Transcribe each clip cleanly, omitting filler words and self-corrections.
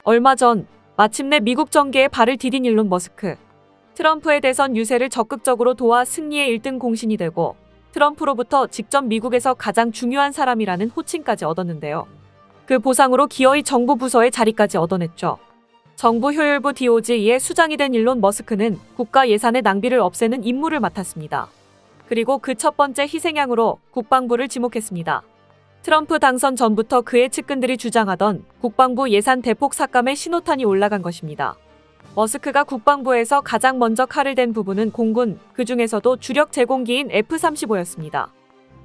얼마 전 마침내 미국 정계에 발을 디딘 일론 머스크. 트럼프의 대선 유세를 적극적으로 도와 승리의 1등 공신이 되고 트럼프로부터 직접 미국에서 가장 중요한 사람이라는 호칭까지 얻었는데요. 그 보상으로 기어이 정부 부서의 자리까지 얻어냈죠. 정부 효율부 DOG의 수장이 된 일론 머스크는 국가 예산의 낭비를 없애는 임무를 맡았습니다. 그리고 그 첫 번째 희생양으로 국방부를 지목했습니다. 트럼프 당선 전부터 그의 측근들이 주장하던 국방부 예산 대폭 삭감의 신호탄이 올라간 것입니다. 머스크가 국방부에서 가장 먼저 칼을 댄 부분은 공군, 그 중에서도 주력 제공기인 F-35였습니다.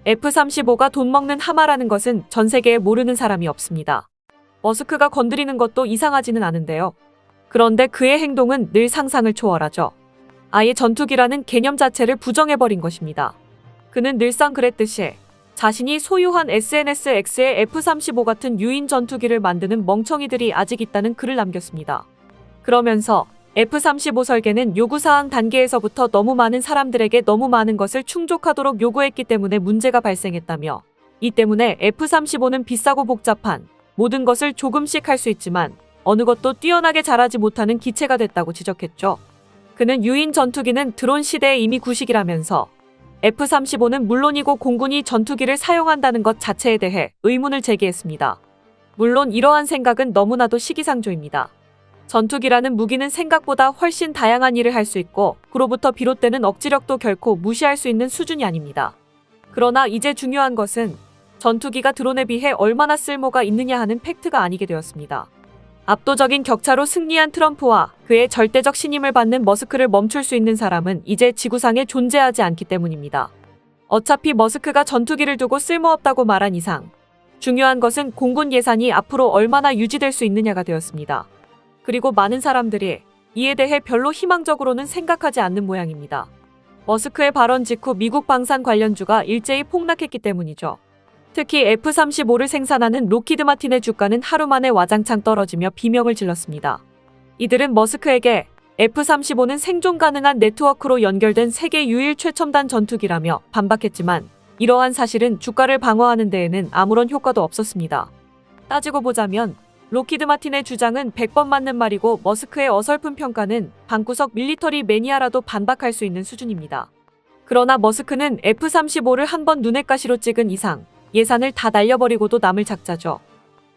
F-35가 돈 먹는 하마라는 것은 전 세계에 모르는 사람이 없습니다. 머스크가 건드리는 것도 이상하지는 않은데요. 그런데 그의 행동은 늘 상상을 초월하죠. 아예 전투기라는 개념 자체를 부정해버린 것입니다. 그는 늘상 그랬듯이 자신이 소유한 SNSX의 F-35 같은 유인 전투기를 만드는 멍청이들이 아직 있다는 글을 남겼습니다. 그러면서 F-35 설계는 요구사항 단계에서부터 너무 많은 사람들에게 너무 많은 것을 충족하도록 요구했기 때문에 문제가 발생했다며, 이 때문에 F-35는 비싸고 복잡한 모든 것을 조금씩 할 수 있지만 어느 것도 뛰어나게 잘하지 못하는 기체가 됐다고 지적했죠. 그는 유인 전투기는 드론 시대에 이미 구식이라면서 F-35는 물론이고 공군이 전투기를 사용한다는 것 자체에 대해 의문을 제기했습니다. 물론 이러한 생각은 너무나도 시기상조입니다. 전투기라는 무기는 생각보다 훨씬 다양한 일을 할 수 있고 그로부터 비롯되는 억지력도 결코 무시할 수 있는 수준이 아닙니다. 그러나 이제 중요한 것은 전투기가 드론에 비해 얼마나 쓸모가 있느냐 하는 팩트가 아니게 되었습니다. 압도적인 격차로 승리한 트럼프와 그의 절대적 신임을 받는 머스크를 멈출 수 있는 사람은 이제 지구상에 존재하지 않기 때문입니다. 어차피 머스크가 전투기를 두고 쓸모없다고 말한 이상 중요한 것은 공군 예산이 앞으로 얼마나 유지될 수 있느냐가 되었습니다. 그리고 많은 사람들이 이에 대해 별로 희망적으로는 생각하지 않는 모양입니다. 머스크의 발언 직후 미국 방산 관련주가 일제히 폭락했기 때문이죠. 특히 F-35를 생산하는 로키드 마틴의 주가는 하루 만에 와장창 떨어지며 비명을 질렀습니다. 이들은 머스크에게 F-35는 생존 가능한 네트워크로 연결된 세계 유일 최첨단 전투기라며 반박했지만 이러한 사실은 주가를 방어하는 데에는 아무런 효과도 없었습니다. 따지고 보자면 로키드 마틴의 주장은 100번 맞는 말이고 머스크의 어설픈 평가는 방구석 밀리터리 매니아라도 반박할 수 있는 수준입니다. 그러나 머스크는 F-35를 한번 눈엣 가시로 찍은 이상 예산을 다 날려버리고도 남을 작자죠.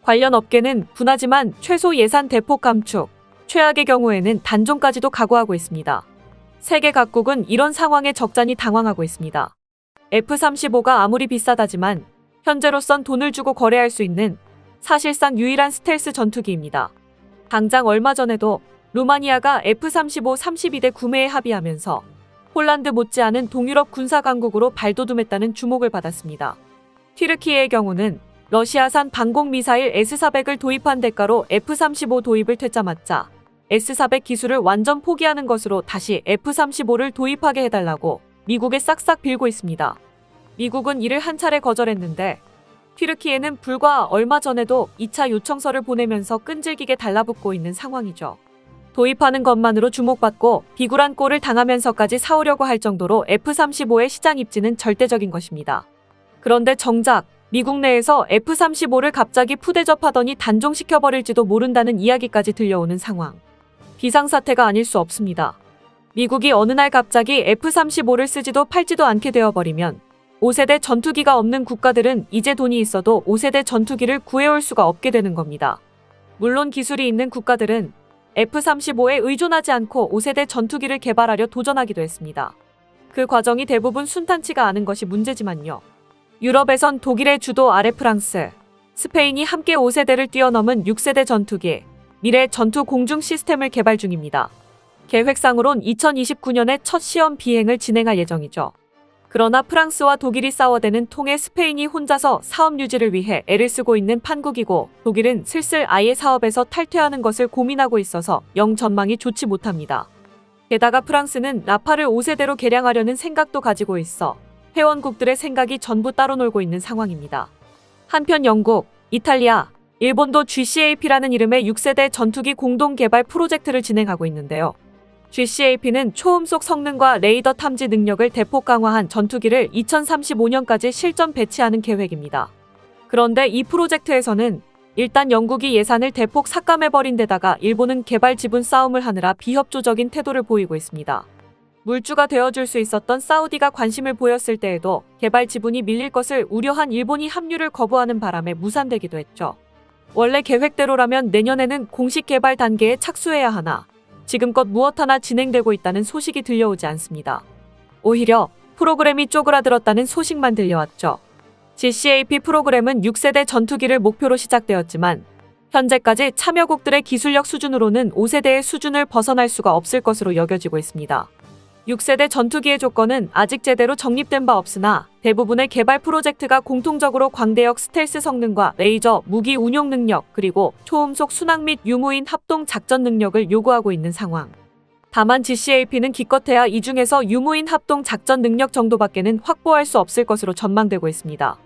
관련 업계는 분하지만 최소 예산 대폭 감축, 최악의 경우에는 단종까지도 각오하고 있습니다. 세계 각국은 이런 상황에 적잖이 당황하고 있습니다. F-35가 아무리 비싸다지만 현재로선 돈을 주고 거래할 수 있는 사실상 유일한 스텔스 전투기입니다. 당장 얼마 전에도 루마니아가 F-35 32대 구매에 합의하면서 폴란드 못지않은 동유럽 군사 강국으로 발돋움했다는 주목을 받았습니다. 튀르키예의 경우는 러시아산 방공미사일 S-400을 도입한 대가로 F-35 도입을 퇴짜맞자 S-400 기술을 완전 포기하는 것으로 다시 F-35를 도입하게 해달라고 미국에 싹싹 빌고 있습니다. 미국은 이를 한 차례 거절했는데 튀르키예는 불과 얼마 전에도 2차 요청서를 보내면서 끈질기게 달라붙고 있는 상황이죠. 도입하는 것만으로 주목받고 비굴한 꼴을 당하면서까지 사오려고 할 정도로 F-35의 시장 입지는 절대적인 것입니다. 그런데 정작 미국 내에서 F-35를 갑자기 푸대접하더니 단종시켜버릴지도 모른다는 이야기까지 들려오는 상황. 비상사태가 아닐 수 없습니다. 미국이 어느 날 갑자기 F-35를 쓰지도 팔지도 않게 되어버리면 5세대 전투기가 없는 국가들은 이제 돈이 있어도 5세대 전투기를 구해올 수가 없게 되는 겁니다. 물론 기술이 있는 국가들은 F-35에 의존하지 않고 5세대 전투기를 개발하려 도전하기도 했습니다. 그 과정이 대부분 순탄치가 않은 것이 문제지만요. 유럽에선 독일의 주도 아래 프랑스, 스페인이 함께 5세대를 뛰어넘은 6세대 전투기, 미래 전투 공중 시스템을 개발 중입니다. 계획상으론 2029년에 첫 시험 비행을 진행할 예정이죠. 그러나 프랑스와 독일이 싸워대는 통에 스페인이 혼자서 사업 유지를 위해 애를 쓰고 있는 판국이고 독일은 슬슬 아예 사업에서 탈퇴하는 것을 고민하고 있어서 영 전망이 좋지 못합니다. 게다가 프랑스는 라파를 5세대로 개량하려는 생각도 가지고 있어 회원국들의 생각이 전부 따로 놀고 있는 상황입니다. 한편 영국, 이탈리아, 일본도 GCAP라는 이름의 6세대 전투기 공동 개발 프로젝트를 진행하고 있는데요. GCAP는 초음속 성능과 레이더 탐지 능력을 대폭 강화한 전투기를 2035년까지 실전 배치하는 계획입니다. 그런데 이 프로젝트에서는 일단 영국이 예산을 대폭 삭감해버린 데다가 일본은 개발 지분 싸움을 하느라 비협조적인 태도를 보이고 있습니다. 물주가 되어줄 수 있었던 사우디가 관심을 보였을 때에도 개발 지분이 밀릴 것을 우려한 일본이 합류를 거부하는 바람에 무산되기도 했죠. 원래 계획대로라면 내년에는 공식 개발 단계에 착수해야 하나 지금껏 무엇 하나 진행되고 있다는 소식이 들려오지 않습니다. 오히려 프로그램이 쪼그라들었다는 소식만 들려왔죠. GCAP 프로그램은 6세대 전투기를 목표로 시작되었지만 현재까지 참여국들의 기술력 수준으로는 5세대의 수준을 벗어날 수가 없을 것으로 여겨지고 있습니다. 6세대 전투기의 조건은 아직 제대로 정립된 바 없으나 대부분의 개발 프로젝트가 공통적으로 광대역 스텔스 성능과 레이저, 무기 운용 능력, 그리고 초음속 순항 및 유무인 합동 작전 능력을 요구하고 있는 상황. 다만 GCAP는 기껏해야 이 중에서 유무인 합동 작전 능력 정도밖에는 확보할 수 없을 것으로 전망되고 있습니다.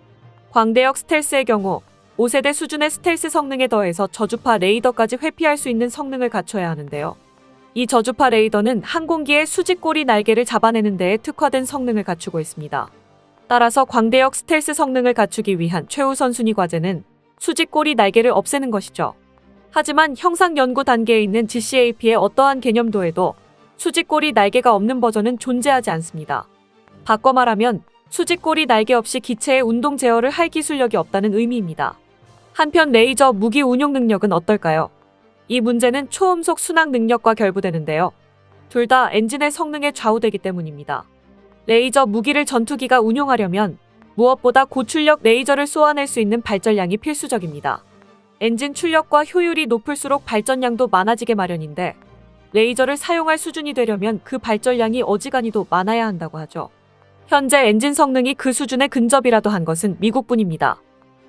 광대역 스텔스의 경우 5세대 수준의 스텔스 성능에 더해서 저주파 레이더까지 회피할 수 있는 성능을 갖춰야 하는데요. 이 저주파 레이더는 항공기의 수직꼬리 날개를 잡아내는 데에 특화된 성능을 갖추고 있습니다. 따라서 광대역 스텔스 성능을 갖추기 위한 최우선 순위 과제는 수직꼬리 날개를 없애는 것이죠. 하지만 형상 연구 단계에 있는 GCAP의 어떠한 개념도에도 수직꼬리 날개가 없는 버전은 존재하지 않습니다. 바꿔 말하면 수직꼬리 날개 없이 기체의 운동 제어를 할 기술력이 없다는 의미입니다. 한편 레이저 무기 운용 능력은 어떨까요? 이 문제는 초음속 순항 능력과 결부되는데요. 둘 다 엔진의 성능에 좌우되기 때문입니다. 레이저 무기를 전투기가 운용하려면 무엇보다 고출력 레이저를 쏘아낼 수 있는 발전량이 필수적입니다. 엔진 출력과 효율이 높을수록 발전량도 많아지게 마련인데 레이저를 사용할 수준이 되려면 그 발전량이 어지간히도 많아야 한다고 하죠. 현재 엔진 성능이 그 수준에 근접이라도 한 것은 미국뿐입니다.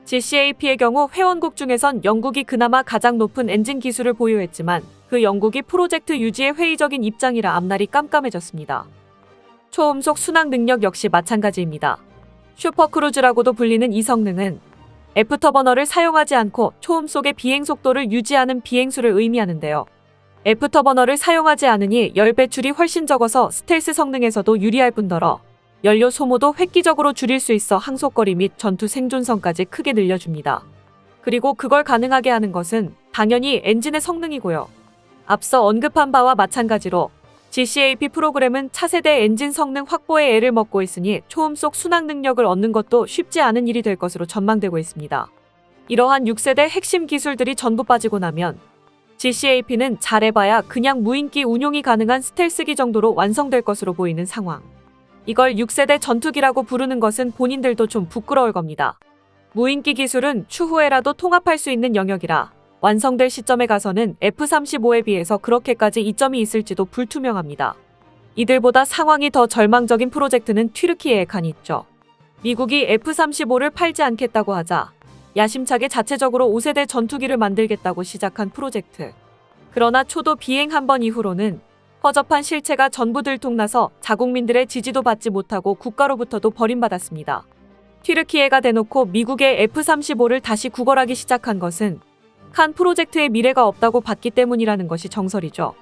GCAP의 경우 회원국 중에선 영국이 그나마 가장 높은 엔진 기술을 보유했지만 그 영국이 프로젝트 유지에 회의적인 입장이라 앞날이 깜깜해졌습니다. 초음속 순항 능력 역시 마찬가지입니다. 슈퍼크루즈라고도 불리는 이 성능은 애프터버너를 사용하지 않고 초음속의 비행 속도를 유지하는 비행수를 의미하는데요. 애프터버너를 사용하지 않으니 열 배출이 훨씬 적어서 스텔스 성능에서도 유리할 뿐더러 연료 소모도 획기적으로 줄일 수 있어 항속거리 및 전투 생존성까지 크게 늘려줍니다. 그리고 그걸 가능하게 하는 것은 당연히 엔진의 성능이고요. 앞서 언급한 바와 마찬가지로 GCAP 프로그램은 차세대 엔진 성능 확보에 애를 먹고 있으니 초음속 순항 능력을 얻는 것도 쉽지 않은 일이 될 것으로 전망되고 있습니다. 이러한 6세대 핵심 기술들이 전부 빠지고 나면 GCAP는 잘해봐야 그냥 무인기 운용이 가능한 스텔스기 정도로 완성될 것으로 보이는 상황. 이걸 6세대 전투기라고 부르는 것은 본인들도 좀 부끄러울 겁니다. 무인기 기술은 추후에라도 통합할 수 있는 영역이라 완성될 시점에 가서는 F-35에 비해서 그렇게까지 이점이 있을지도 불투명합니다. 이들보다 상황이 더 절망적인 프로젝트는 튀르키예의 칸이 있죠. 미국이 F-35를 팔지 않겠다고 하자 야심차게 자체적으로 5세대 전투기를 만들겠다고 시작한 프로젝트. 그러나 초도 비행 한 번 이후로는 허접한 실체가 전부 들통나서 자국민들의 지지도 받지 못하고 국가로부터도 버림받았습니다. 튀르키예가 대놓고 미국의 F-35를 다시 구걸하기 시작한 것은 칸 프로젝트의 미래가 없다고 봤기 때문이라는 것이 정설이죠.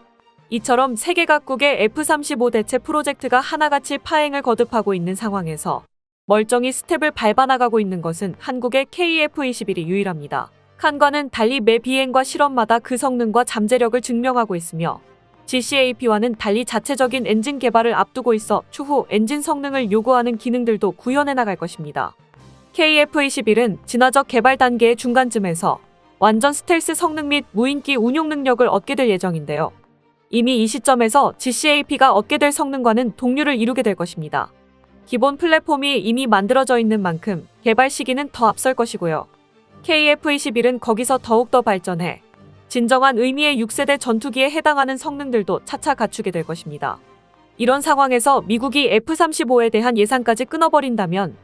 이처럼 세계 각국의 F-35 대체 프로젝트가 하나같이 파행을 거듭하고 있는 상황에서 멀쩡히 스텝을 밟아나가고 있는 것은 한국의 KF-21이 유일합니다. 칸과는 달리 매 비행과 실험마다 그 성능과 잠재력을 증명하고 있으며 GCAP와는 달리 자체적인 엔진 개발을 앞두고 있어 추후 엔진 성능을 요구하는 기능들도 구현해 나갈 것입니다. KF-21은 진화적 개발 단계의 중간쯤에서 완전 스텔스 성능 및 무인기 운용 능력을 얻게 될 예정인데요. 이미 이 시점에서 GCAP가 얻게 될 성능과는 동류를 이루게 될 것입니다. 기본 플랫폼이 이미 만들어져 있는 만큼 개발 시기는 더 앞설 것이고요. KF-21은 거기서 더욱더 발전해 진정한 의미의 6세대 전투기에 해당하는 성능들도 차차 갖추게 될 것입니다. 이런 상황에서 미국이 F-35에 대한 예산까지 끊어버린다면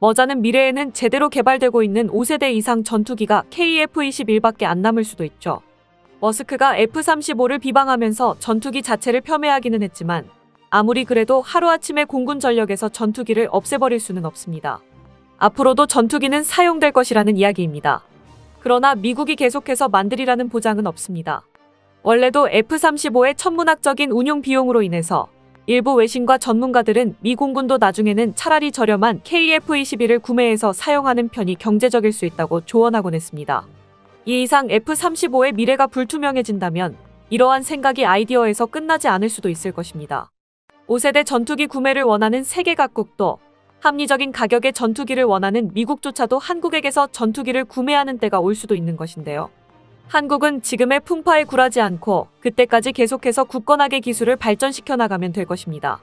머자는 미래에는 제대로 개발되고 있는 5세대 이상 전투기가 KF-21밖에 안 남을 수도 있죠. 머스크가 F-35를 비방하면서 전투기 자체를 폄훼하기는 했지만 아무리 그래도 하루아침에 공군 전력에서 전투기를 없애버릴 수는 없습니다. 앞으로도 전투기는 사용될 것이라는 이야기입니다. 그러나 미국이 계속해서 만들이라는 보장은 없습니다. 원래도 F-35의 천문학적인 운용 비용으로 인해서 일부 외신과 전문가들은 미 공군도 나중에는 차라리 저렴한 KF-21을 구매해서 사용하는 편이 경제적일 수 있다고 조언하곤 했습니다. 이 이상 F-35의 미래가 불투명해진다면 이러한 생각이 아이디어에서 끝나지 않을 수도 있을 것입니다. 5세대 전투기 구매를 원하는 세계 각국도 합리적인 가격의 전투기를 원하는 미국조차도 한국에게서 전투기를 구매하는 때가 올 수도 있는 것인데요. 한국은 지금의 풍파에 굴하지 않고 그때까지 계속해서 굳건하게 기술을 발전시켜 나가면 될 것입니다.